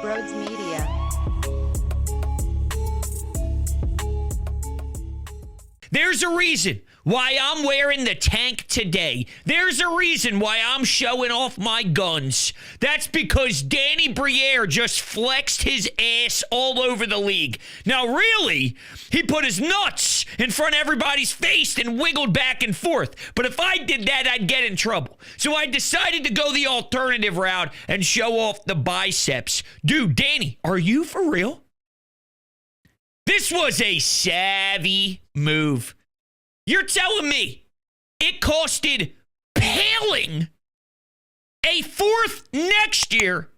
Brodes Media. There's a reason why I'm wearing the tank today. There's a reason why I'm showing off my guns. That's because Danny Briere just flexed his ass all over the league. Now, really, he put his nuts in front of everybody's face and wiggled back and forth. But if I did that, I'd get in trouble. So I decided to go the alternative route and show off the biceps. Dude, Danny, are you for real? This was a savvy move. You're telling me it costed Paling a fourth next year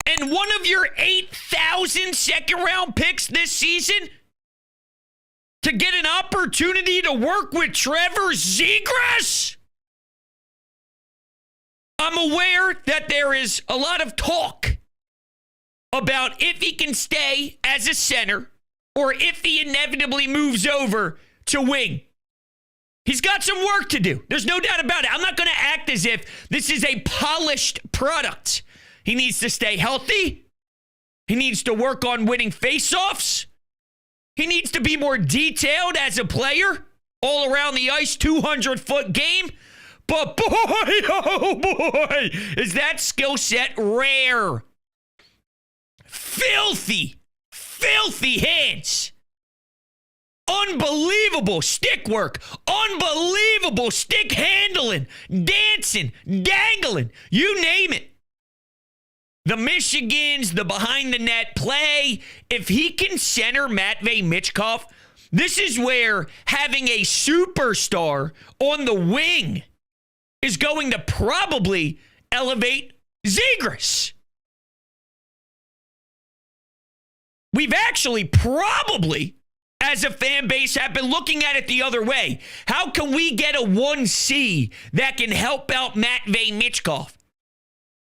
and one of your 8,000 second-round picks this season to get an opportunity to work with Trevor Zegras? I'm aware that there is a lot of talk about if he can stay as a center or if he inevitably moves over to wing. He's got some work to do. There's no doubt about it. I'm not going to act as if this is a polished product. He needs to stay healthy. He needs to work on winning faceoffs. He needs to be more detailed as a player, all around the ice, 200-foot game. But boy, oh boy, is that skill set rare. Filthy hands. Unbelievable stick work. Unbelievable stick handling. Dancing. Dangling. You name it. The Michigans, the behind the net play. If he can center Matvei Michkov, this is where having a superstar on the wing is going to probably elevate Zegras. We've actually probably, as a fan base, have been looking at it the other way. How can we get a 1C that can help out Matvei Michkov?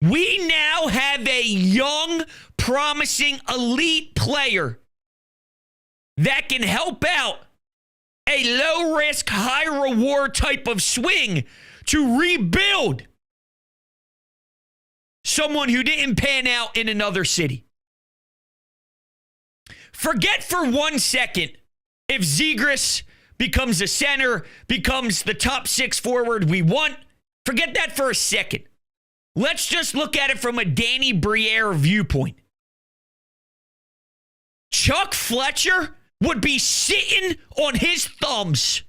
We now have a young, promising, elite player that can help out a low-risk, high-reward type of swing to rebuild someone who didn't pan out in another city. Forget for 1 second if Zegras becomes a center, becomes the top 6 forward we want. Forget that for a second. Let's just look at it from a Danny Briere viewpoint. Chuck Fletcher would be sitting on his thumbs.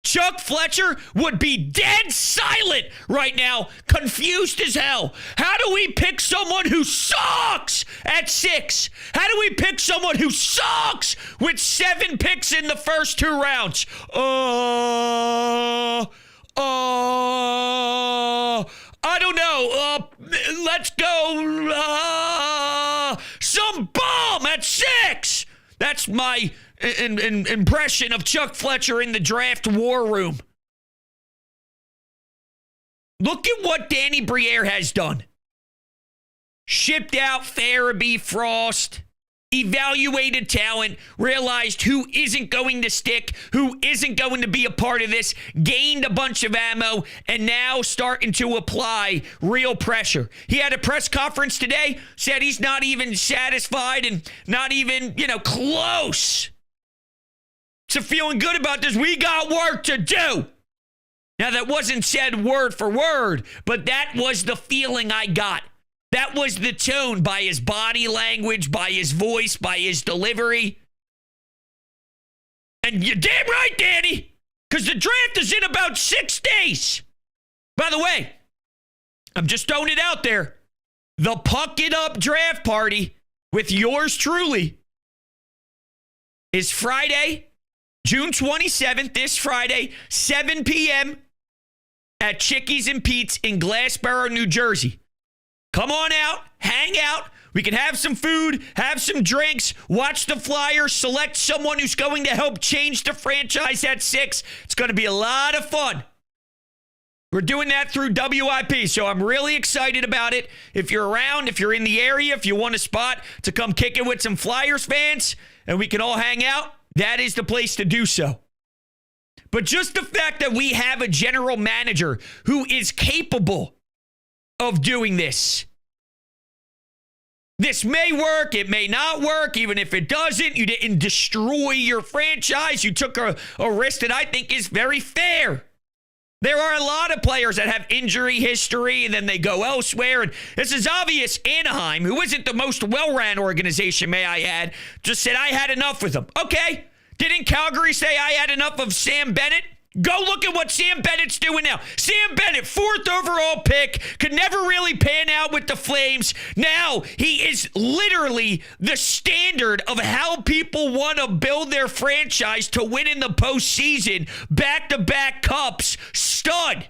Chuck Fletcher would be dead silent right now, confused as hell. How do we pick someone who sucks at 6? How do we pick someone who sucks with 7 picks in the first 2 rounds? I don't know. Let's go. Some bum at 6. That's my impression of Chuck Fletcher in the draft war room. Look at what Danny Briere has done. Shipped out Farabee, Frost, evaluated talent, realized who isn't going to stick, who isn't going to be a part of this, gained a bunch of ammo, and now starting to apply real pressure. He had a press conference today, said he's not even satisfied and not even, close to feeling good about this. We got work to do. Now, that wasn't said word for word, but that was the feeling I got. That was the tone by his body language, by his voice, by his delivery. And you're damn right, Danny, because the draft is in about 6 days. By the way, I'm just throwing it out there. The Puck It Up draft party with yours truly is Friday, June 27th, this Friday, 7 p.m. at Chickies and Pete's in Glassboro, New Jersey. Come on out, hang out. We can have some food, have some drinks, watch the Flyers, select someone who's going to help change the franchise at 6. It's going to be a lot of fun. We're doing that through WIP, so I'm really excited about it. If you're around, if you're in the area, if you want a spot to come kick it with some Flyers fans and we can all hang out, that is the place to do so. But just the fact that we have a general manager who is capable of doing this This may work, it may not work. Even if it doesn't, you didn't destroy your franchise. You took a risk that I think is very fair. There are a lot of players that have injury history and then they go elsewhere. And this is obvious. Anaheim, who isn't the most well-ran organization, may I add, just said, I had enough with them. Okay. Didn't Calgary say I had enough of Sam Bennett? Go look at what Sam Bennett's doing now. Sam Bennett, 4th overall pick, could never really pan out with the Flames. Now he is literally the standard of how people want to build their franchise to win in the postseason. Back-to-back cups. Stud.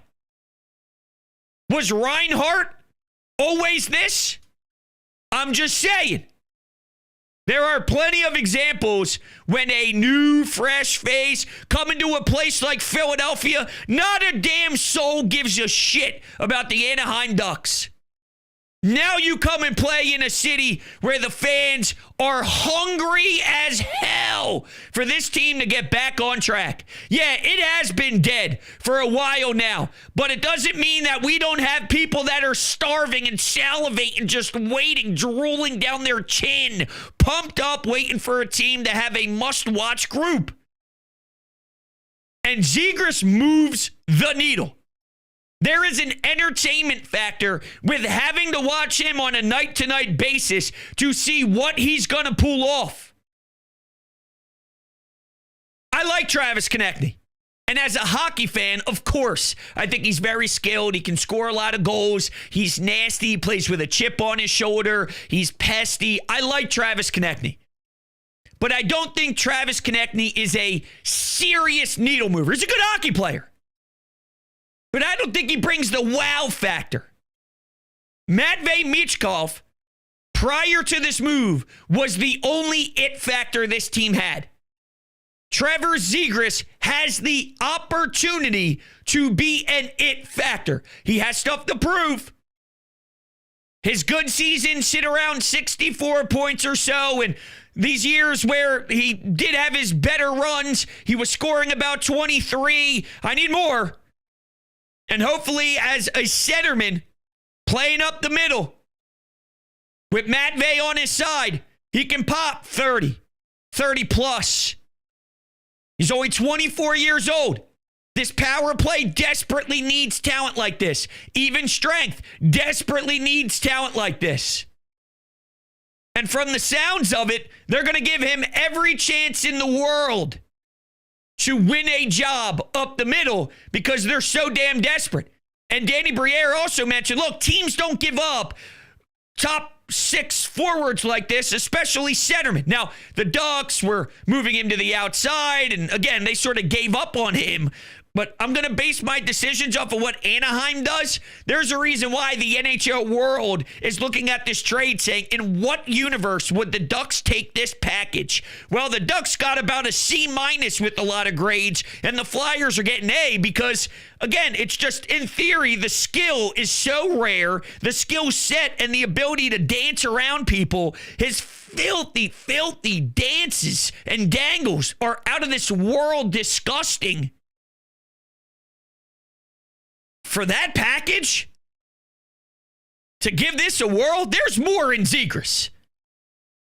Was Reinhart always this? I'm just saying. There are plenty of examples when a new, fresh face coming to a place like Philadelphia, not a damn soul gives a shit about the Anaheim Ducks. Now you come and play in a city where the fans are hungry as hell for this team to get back on track. Yeah, it has been dead for a while now, but it doesn't mean that we don't have people that are starving and salivating, just waiting, drooling down their chin, pumped up, waiting for a team to have a must-watch group. And Zegras moves the needle. There is an entertainment factor with having to watch him on a night-to-night basis to see what he's going to pull off. I like Travis Konecny. And as a hockey fan, of course, I think he's very skilled. He can score a lot of goals. He's nasty. He plays with a chip on his shoulder. He's pesty. I like Travis Konecny. But I don't think Travis Konecny is a serious needle mover. He's a good hockey player. But I don't think he brings the wow factor. Matvei Michkov, prior to this move, was the only it factor this team had. Trevor Zegras has the opportunity to be an it factor. He has stuff to prove. His good seasons sit around 64 points or so, and these years where he did have his better runs, he was scoring about 23. I need more. And hopefully, as a centerman, playing up the middle, with Matvei on his side, he can pop 30 plus. He's only 24 years old. This power play desperately needs talent like this. Even strength desperately needs talent like this. And from the sounds of it, they're going to give him every chance in the world to win a job up the middle because they're so damn desperate. And Danny Briere also mentioned, look, teams don't give up top 6 forwards like this, especially centermen. Now, the Ducks were moving him to the outside, and again, they sort of gave up on him. But I'm going to base my decisions off of what Anaheim does. There's a reason why the NHL world is looking at this trade saying, in what universe would the Ducks take this package? Well, the Ducks got about a C- with a lot of grades, and the Flyers are getting A because, again, it's just, in theory, the skill is so rare, the skill set and the ability to dance around people, his filthy dances and dangles are out of this world disgusting. For that package, to give this a whirl, there's more in Zegras.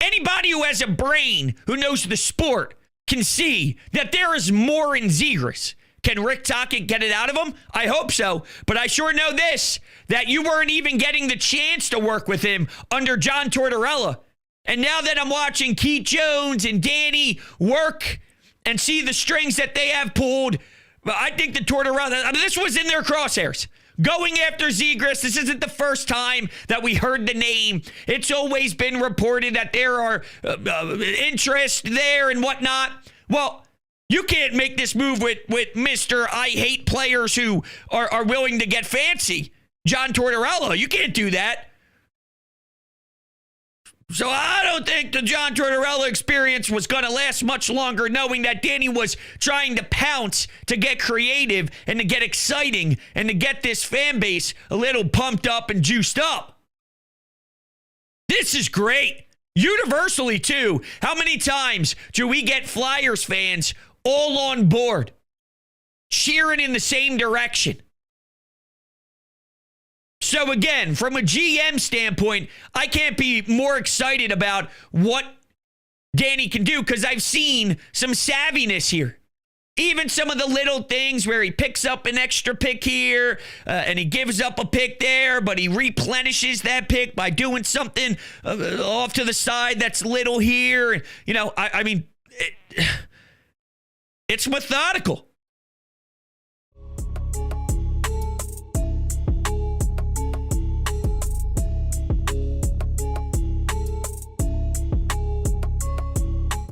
Anybody who has a brain, who knows the sport, can see that there is more in Zegras. Can Rick Tocchet get it out of him? I hope so. But I sure know this, that you weren't even getting the chance to work with him under John Tortorella. And now that I'm watching Keith Jones and Danny work and see the strings that they have pulled, I think the Tortorella, this was in their crosshairs. Going after Zegras, this isn't the first time that we heard the name. It's always been reported that there are interest there and whatnot. Well, you can't make this move with Mr. I hate players who are willing to get fancy. John Tortorella, you can't do that. So I don't think the John Tortorella experience was going to last much longer, knowing that Danny was trying to pounce, to get creative, and to get exciting, and to get this fan base a little pumped up and juiced up. This is great. Universally, too. How many times do we get Flyers fans all on board, cheering in the same direction? So again, from a GM standpoint, I can't be more excited about what Danny can do because I've seen some savviness here. Even some of the little things where he picks up an extra pick here and he gives up a pick there, but he replenishes that pick by doing something off to the side that's little here. You know, I mean, it's methodical.